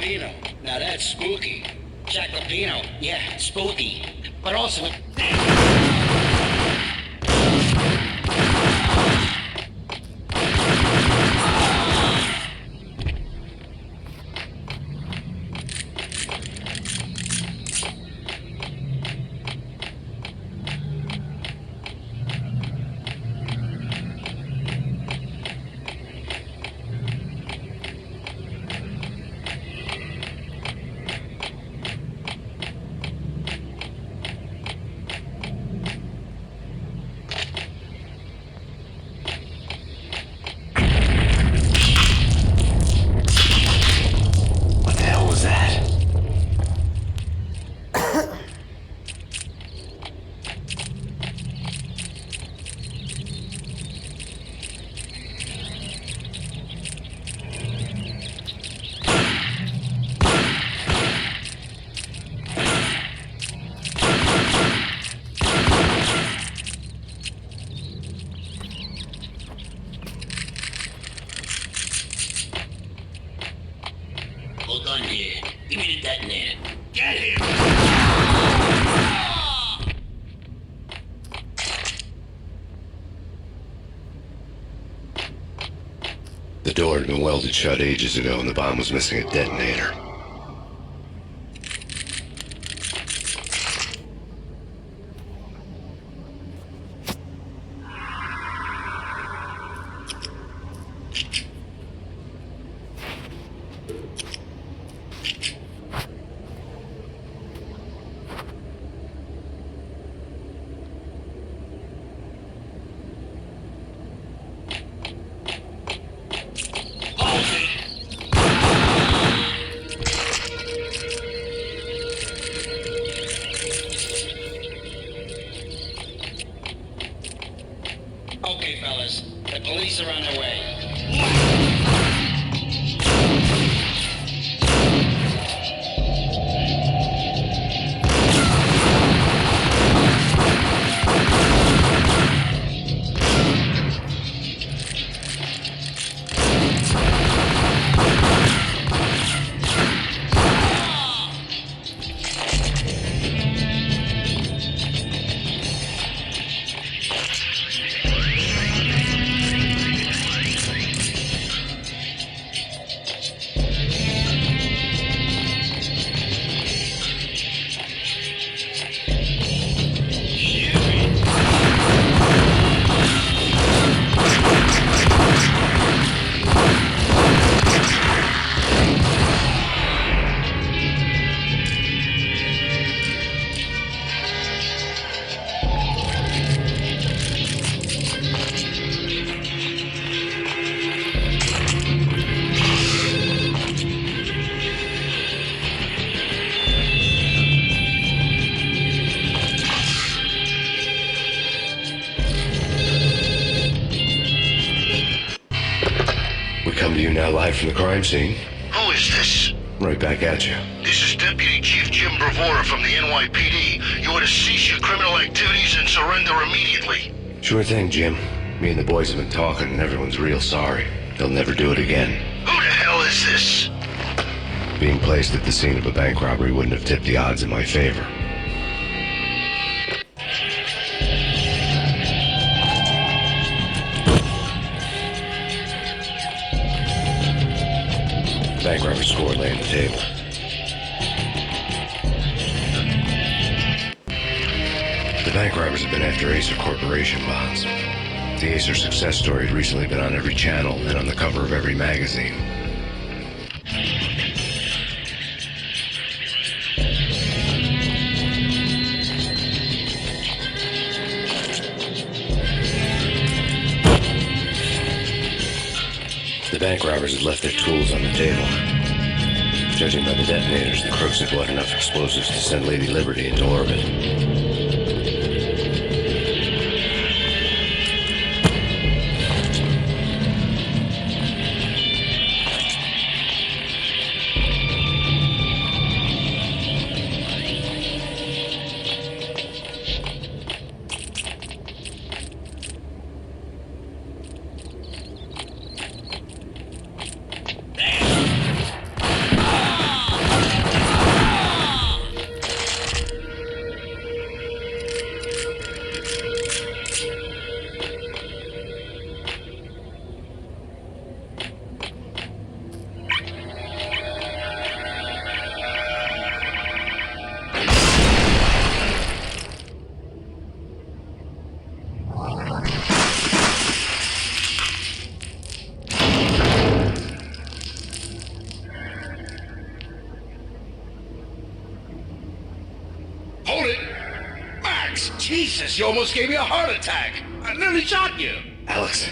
Chacopino. Now that's spooky. Chacopino, yeah, spooky. But also... Hold on here. Give me the detonator. Get him! The door had been welded shut ages ago and the bomb was missing a detonator. Okay, fellas. The police are on their way. Come to you now live from the crime scene. Who is this? Right back at you. This is Deputy Chief Jim Bravura from the NYPD. You ought to cease your criminal activities and surrender immediately. Sure thing, Jim. Me and the boys have been talking and everyone's real sorry. They'll never do it again. Who the hell is this? Being placed at the scene of a bank robbery wouldn't have tipped the odds in my favor. Bank robbery score lay on the table. The bank robbers have been after Acer Corporation bonds. The Acer success story had recently been on every channel and on the cover of every magazine. The bank robbers had left their tools on the table. Judging by the detonators, the crooks had bought enough explosives to send Lady Liberty into orbit. Max, Jesus, you almost gave me a heart attack. I nearly shot you. Alex,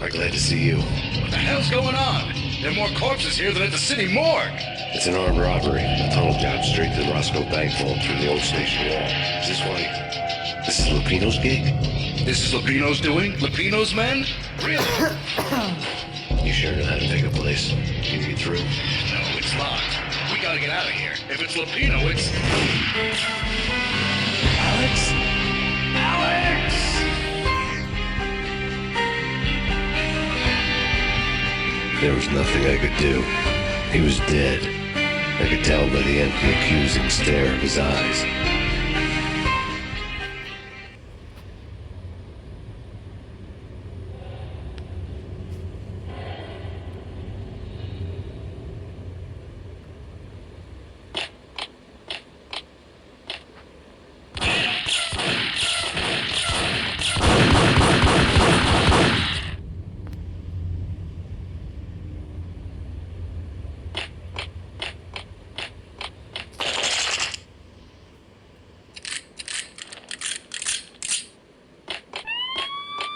I'm glad to see you. What the hell's going on? There are more corpses here than at the city morgue. It's an armed robbery. A tunnel job straight to the Roscoe Bank vault through the old station wall. Is this why? This is Lupino's gig? This is Lupino's doing? Lupino's men? Really? You sure know how to take a place? Can you get through? No, it's locked. We gotta get out of here. If it's Lupino, it's... Alex? Alex! There was nothing I could do. He was dead. I could tell by the empty, accusing stare of his eyes.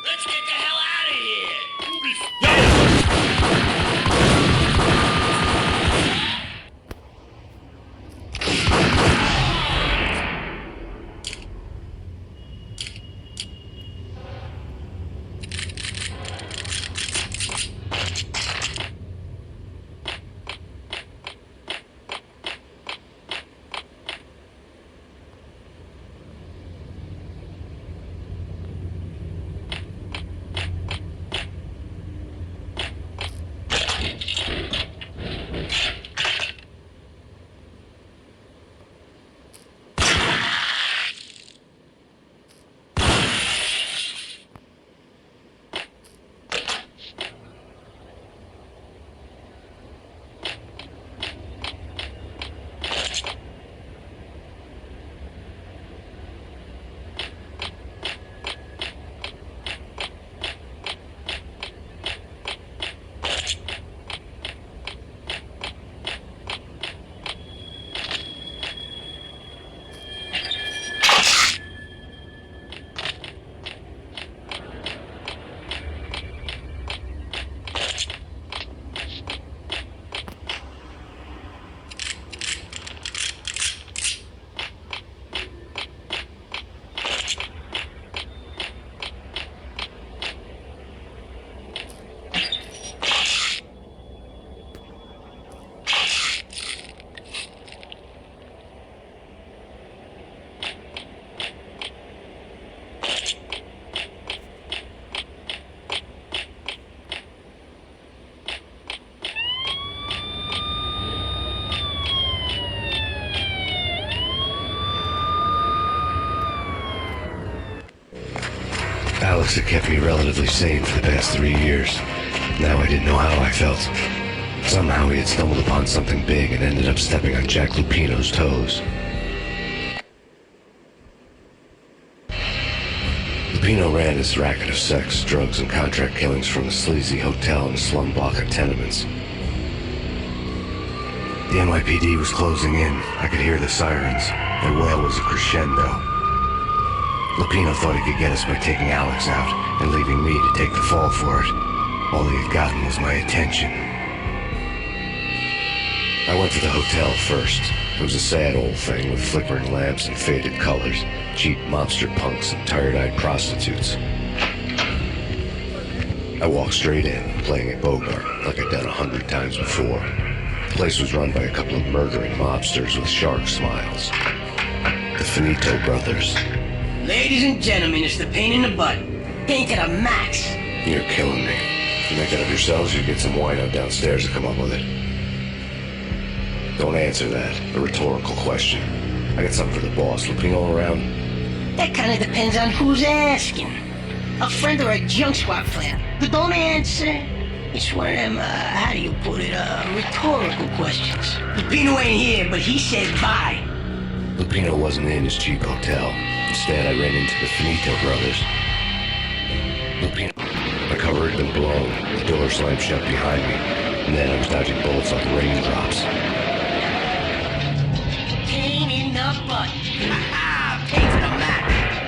Let's get the hell out of here! Alex had kept me relatively sane for the past 3 years. Now I didn't know how I felt. Somehow he had stumbled upon something big and ended up stepping on Jack Lupino's toes. Lupino ran his racket of sex, drugs, and contract killings from a sleazy hotel in a slum block of tenements. The NYPD was closing in. I could hear the sirens. Their wail was a crescendo. Lupino thought he could get us by taking Alex out and leaving me to take the fall for it. All he had gotten was my attention. I went to the hotel first. It was a sad old thing with flickering lamps and faded colors, cheap mobster punks and tired-eyed prostitutes. I walked straight in, playing at Bogart like I'd done 100 times before. The place was run by a couple of murdering mobsters with shark smiles. The Finito brothers. Ladies and gentlemen, it's the pain in the butt. Pain to the max. You're killing me. You make it up yourselves, or you get some wino downstairs to come up with it. Don't answer that. A rhetorical question. I got something for the boss. Lupino around? That kind of depends on who's asking. A friend or a junk squad player. But don't answer. It's one of them, how do you put it, rhetorical questions. Lupino ain't here, but he said bye. Lupino wasn't in his cheap hotel. Instead, I ran into the Finito brothers. Lupino. My cover had been blown. The door slammed shut behind me. And then I was dodging bullets like raindrops. Pain in the butt. Ha ha! Pain to the max.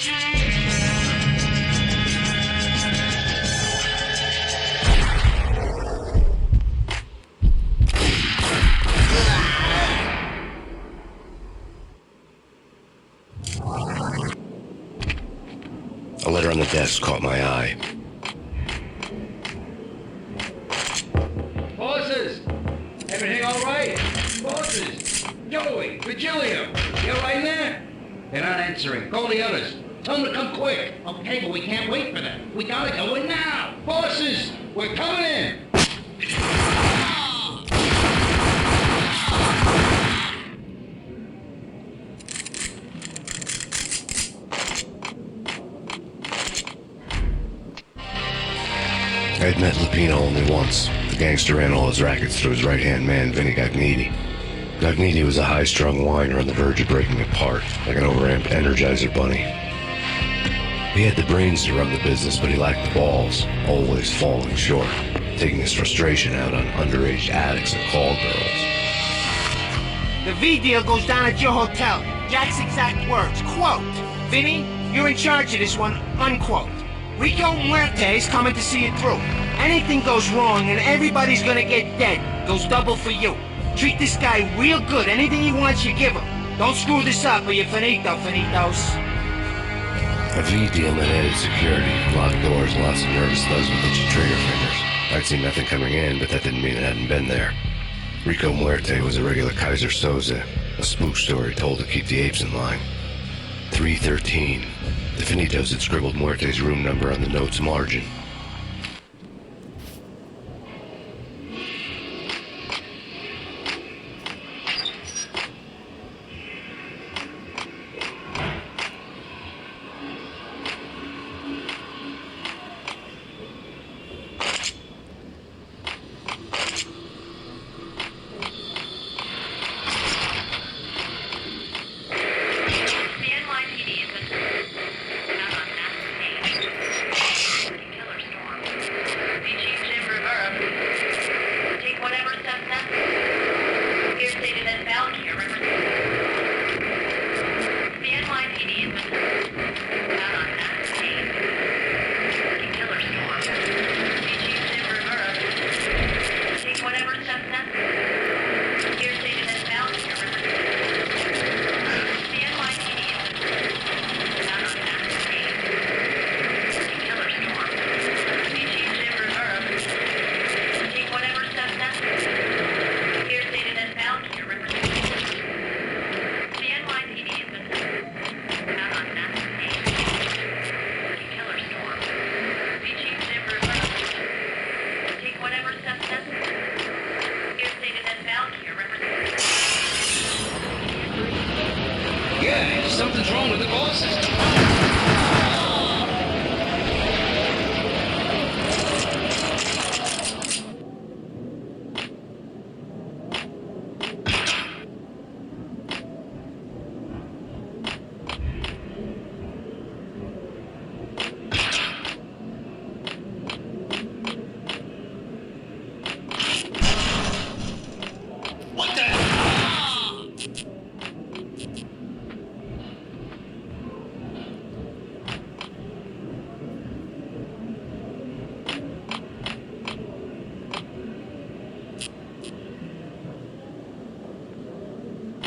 A letter on the desk caught my eye. Bosses! Everything all right? Bosses! Joey! Virgilio! You all right in there? They're not answering. Call the others. Tell them to come quick. Okay, but we can't wait for them. We gotta go in now. Bosses! We're coming in! I'd met Lupino only once. The gangster ran all his rackets through his right-hand man, Vinny Gagniti. Gagniti was a high-strung whiner on the verge of breaking apart, like an overamped Energizer bunny. He had the brains to run the business, but he lacked the balls, always falling short, taking his frustration out on underage addicts and call girls. The V deal goes down at your hotel. Jack's exact words, quote, "Vinny, you're in charge of this one," unquote. Rico Muerte's coming to see it through. Anything goes wrong and everybody's gonna get dead. Goes double for you. Treat this guy real good. Anything he wants, you give him. Don't screw this up or you're finito, finitos. A V deal meant added security, locked doors, lots of nervous thugs with itchy trigger fingers. I'd seen nothing coming in, but that didn't mean it hadn't been there. Rico Muerte was a regular Kaiser Soze, a spook story told to keep the apes in line. 313. The Finitos had scribbled Muerte's room number on the note's margin. Yeah, something's wrong with the call system.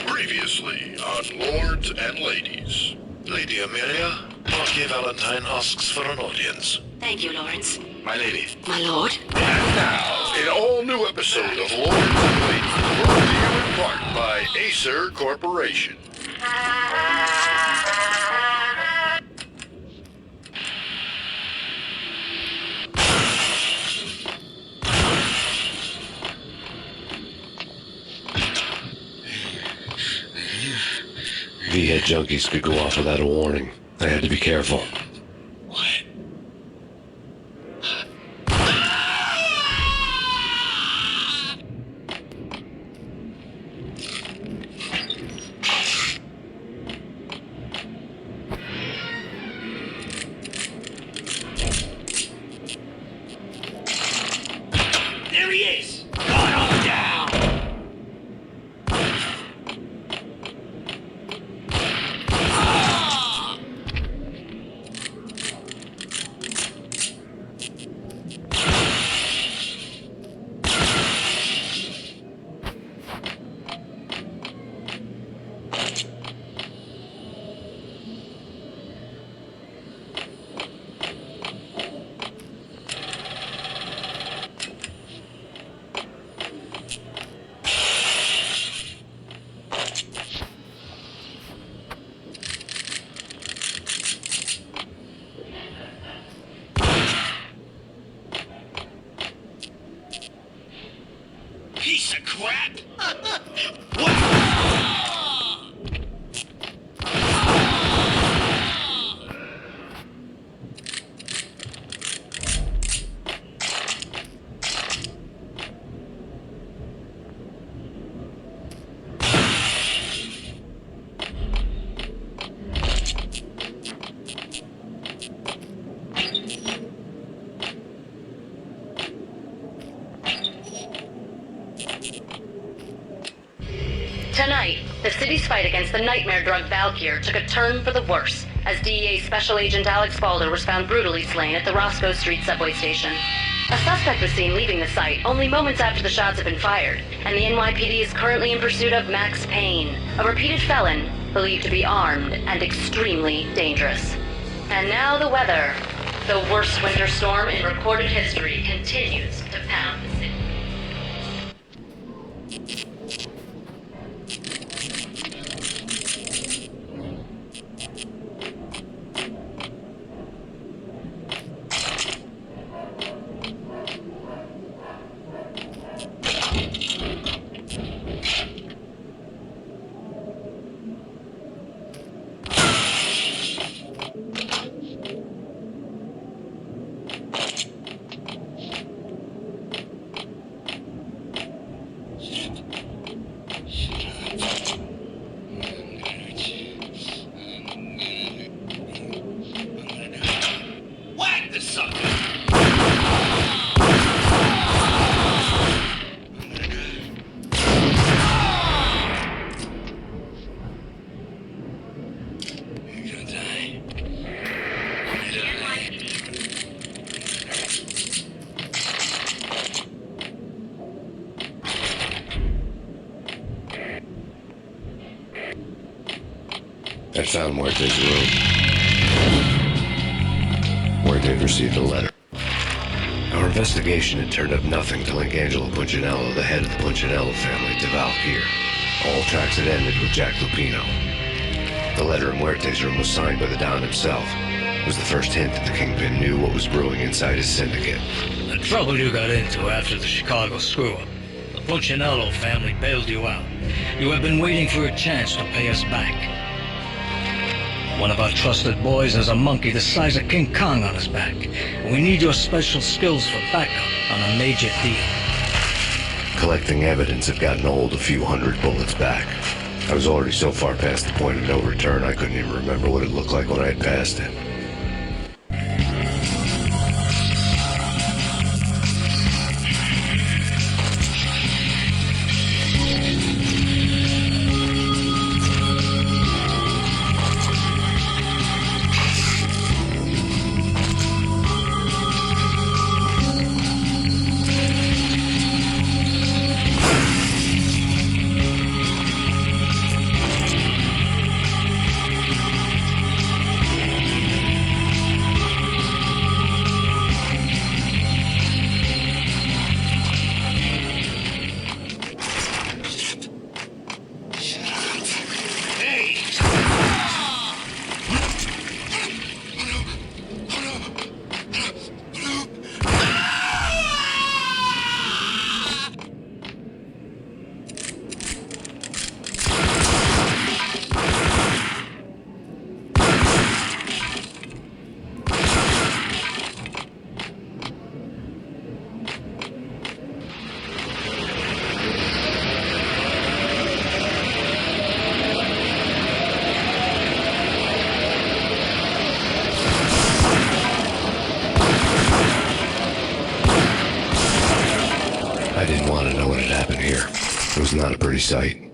Previously on Lords and Ladies. Lady Amelia, Marquis Valentine asks for an audience. Thank you, Lawrence. My lady. My lord? And now, an all-new episode of Lords and Ladies, brought to you in part by Acer Corporation. V-head junkies could go off without a warning. I had to be careful. What? There he is! Gun him down! piece of crap! Tonight, the city's fight against the nightmare drug Valkyr took a turn for the worse, as DEA Special Agent Alex Balder was found brutally slain at the Roscoe Street subway station. A suspect was seen leaving the site only moments after the shots had been fired, and the NYPD is currently in pursuit of Max Payne, a repeated felon believed to be armed and extremely dangerous. And now the weather. The worst winter storm in recorded history continues to pound the city. Whack the sucker! You're gonna die. I found Muerte's room. Muerte had received a letter. Our investigation had turned up nothing to link Angelo Punchinello, the head of the Punchinello family, to Valkyr. All tracks had ended with Jack Lupino. The letter in Muerte's room was signed by the Don himself. It was the first hint that the Kingpin knew what was brewing inside his syndicate. The trouble you got into after the Chicago screw-up. The Punchinello family bailed you out. You have been waiting for a chance to pay us back. One of our trusted boys has a monkey the size of King Kong on his back. We need your special skills for backup on a major deal. Collecting evidence had gotten old a few hundred bullets back. I was already so far past the point of no return I couldn't even remember what it looked like when I had passed it. I didn't want to know what had happened here. It was not a pretty sight.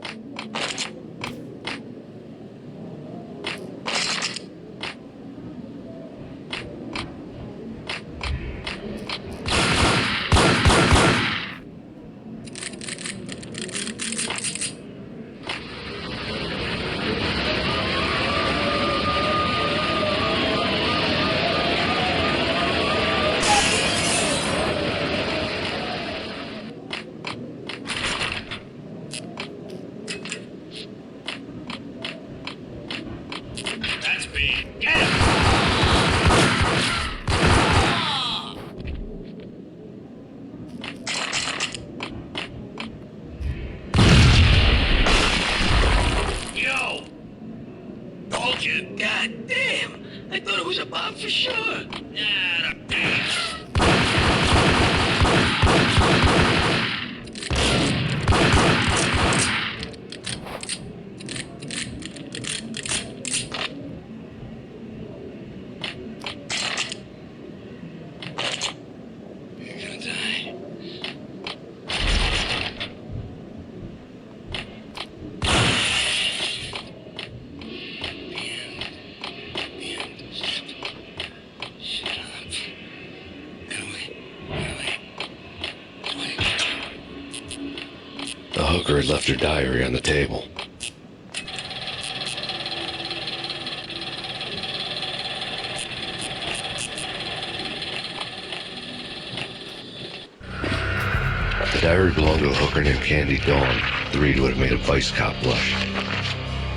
The hooker had left her diary on the table. The diary belonged to a hooker named Candy Dawn. The read would have made a vice cop blush.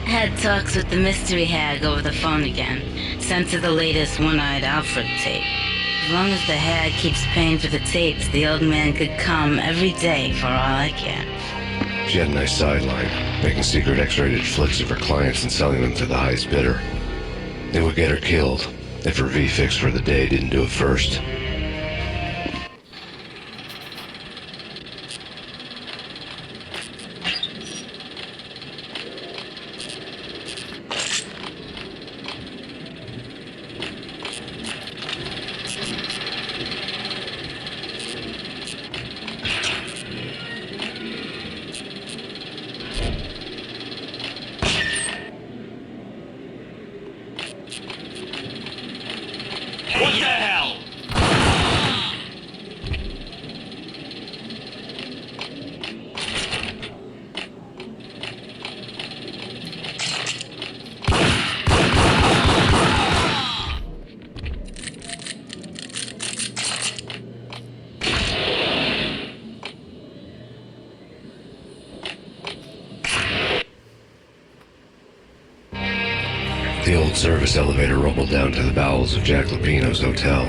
Had talks with the mystery hag over the phone again. Sent her the latest one-eyed Alfred tape. As long as the hag keeps paying for the tapes, the old man could come every day for all I care. She had a nice sideline, making secret X-rated flicks of her clients and selling them to the highest bidder. It would get her killed if her V-fix for the day didn't do it first. What the hell? The old service elevator rumbled down to the bowels of Jack Lupino's hotel.